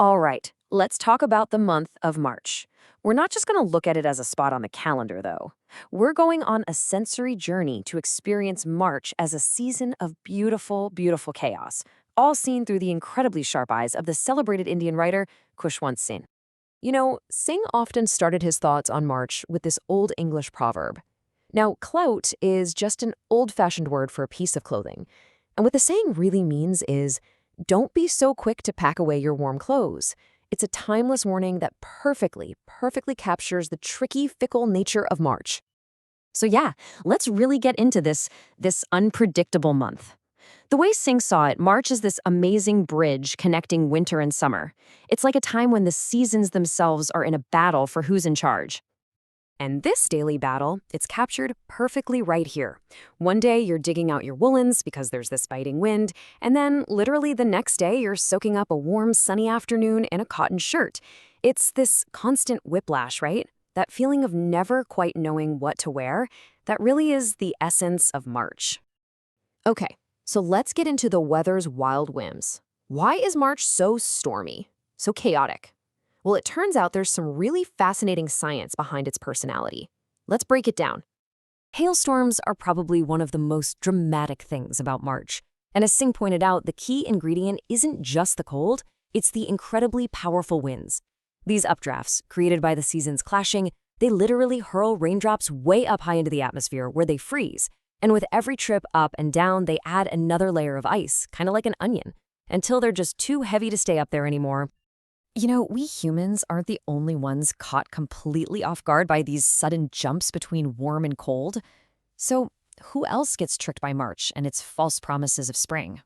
All right, let's talk about the month of March. We're not just going to look at it as a spot on the calendar, though. We're going on a sensory journey to experience March as a season of beautiful, beautiful chaos, all seen through the incredibly sharp eyes of the celebrated Indian writer Khushwant Singh. Singh often started his thoughts on March with this Old English proverb. Now, clout is just an old-fashioned word for a piece of clothing. And what the saying really means is, don't be so quick to pack away your warm clothes. It's a timeless warning that perfectly captures the tricky, fickle nature of March. So yeah, let's really get into this unpredictable month. The way Singh saw it, March is this amazing bridge connecting winter and summer. It's like a time when the seasons themselves are in a battle for who's in charge. And this daily battle, it's captured perfectly right here. One day you're digging out your woolens because there's this biting wind, and then literally the next day you're soaking up a warm, sunny afternoon in a cotton shirt. It's this constant whiplash, right? That feeling of never quite knowing what to wear, that really is the essence of March. Okay, so let's get into the weather's wild whims. Why is March so stormy, so chaotic? Well, it turns out there's some really fascinating science behind its personality. Let's break it down. Hailstorms are probably one of the most dramatic things about March. And as Singh pointed out, the key ingredient isn't just the cold, it's the incredibly powerful winds. These updrafts, created by the seasons clashing, they literally hurl raindrops way up high into the atmosphere where they freeze. And with every trip up and down, they add another layer of ice, kind of like an onion, until they're just too heavy to stay up there anymore. We humans aren't the only ones caught completely off guard by these sudden jumps between warm and cold. So, who else gets tricked by March and its false promises of spring?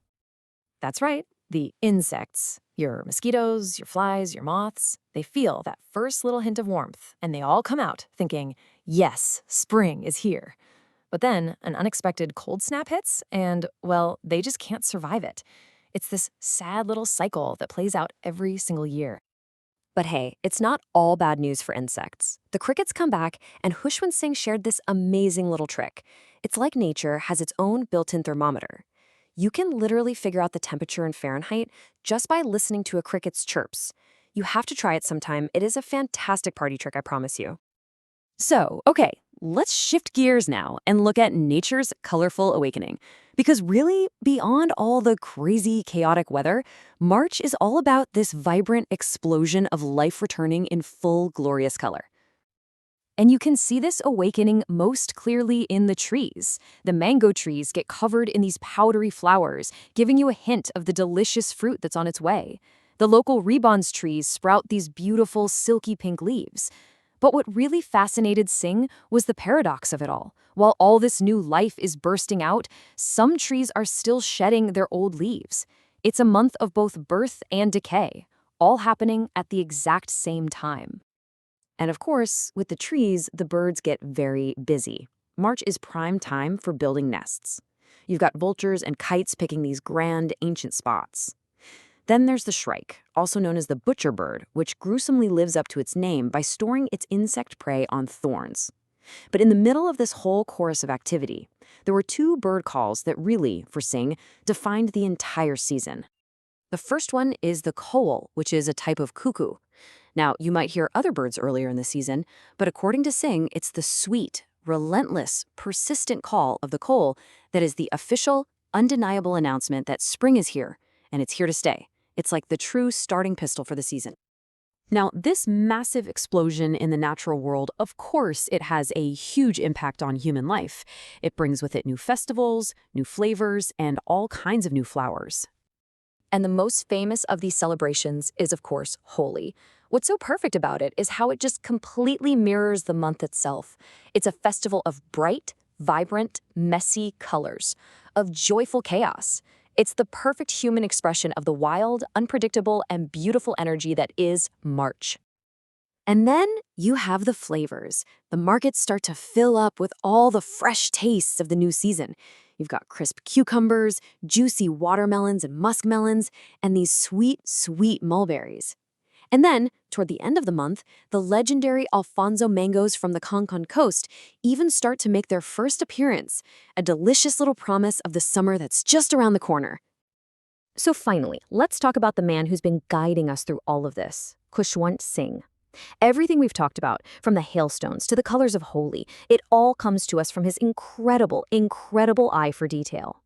That's right, the insects. Your mosquitoes, your flies, your moths, they feel that first little hint of warmth, and they all come out thinking, yes, spring is here. But then an unexpected cold snap hits, and, well, they just can't survive it. It's this sad little cycle that plays out every single year. But hey, it's not all bad news for insects. The crickets come back, and Khushwant Singh shared this amazing little trick. It's like nature has its own built-in thermometer. You can literally figure out the temperature in Fahrenheit just by listening to a cricket's chirps. You have to try it sometime. It is a fantastic party trick, I promise you. So, okay, let's shift gears now and look at nature's colorful awakening. Because really, beyond all the crazy, chaotic weather, March is all about this vibrant explosion of life returning in full, glorious color. And you can see this awakening most clearly in the trees. The mango trees get covered in these powdery flowers, giving you a hint of the delicious fruit that's on its way. The local rebonds trees sprout these beautiful, silky pink leaves. But what really fascinated Singh was the paradox of it all. While all this new life is bursting out, some trees are still shedding their old leaves. It's a month of both birth and decay, all happening at the exact same time. And of course, with the trees, the birds get very busy. March is prime time for building nests. You've got vultures and kites picking these grand, ancient spots. Then there's the shrike, also known as the butcher bird, which gruesomely lives up to its name by storing its insect prey on thorns. But in the middle of this whole chorus of activity, there were two bird calls that really, for Singh, defined the entire season. The first one is the koel, which is a type of cuckoo. Now, you might hear other birds earlier in the season, but according to Singh, it's the sweet, relentless, persistent call of the koel that is the official, undeniable announcement that spring is here, and it's here to stay. It's like the true starting pistol for the season. Now, this massive explosion in the natural world, of course, it has a huge impact on human life. It brings with it new festivals, new flavors, and all kinds of new flowers. And the most famous of these celebrations is, of course, Holi. What's so perfect about it is how it just completely mirrors the month itself. It's a festival of bright, vibrant, messy colors, of joyful chaos. It's the perfect human expression of the wild, unpredictable, and beautiful energy that is March. And then you have the flavors. The markets start to fill up with all the fresh tastes of the new season. You've got crisp cucumbers, juicy watermelons and muskmelons, and these sweet, sweet mulberries. And then, toward the end of the month, the legendary Alfonso mangoes from the Konkan coast even start to make their first appearance, a delicious little promise of the summer that's just around the corner. So finally, let's talk about the man who's been guiding us through all of this, Khushwant Singh. Everything we've talked about, from the hailstones to the colors of Holi, it all comes to us from his incredible eye for detail.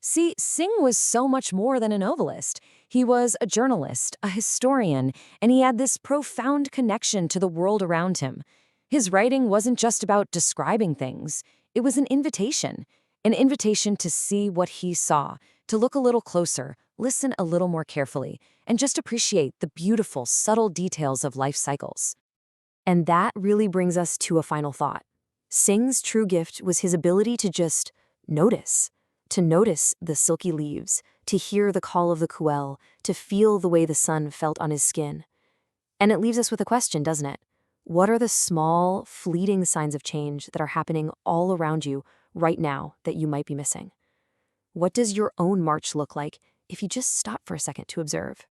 See, Singh was so much more than a novelist. He was a journalist, a historian, and he had this profound connection to the world around him. His writing wasn't just about describing things, it was an invitation to see what he saw, to look a little closer, listen a little more carefully, and just appreciate the beautiful, subtle details of life cycles. And that really brings us to a final thought. Singh's true gift was his ability to just notice. To notice the silky leaves, to hear the call of the koel, to feel the way the sun felt on his skin. And it leaves us with a question, doesn't it? What are the small, fleeting signs of change that are happening all around you right now that you might be missing? What does your own March look like if you just stop for a second to observe?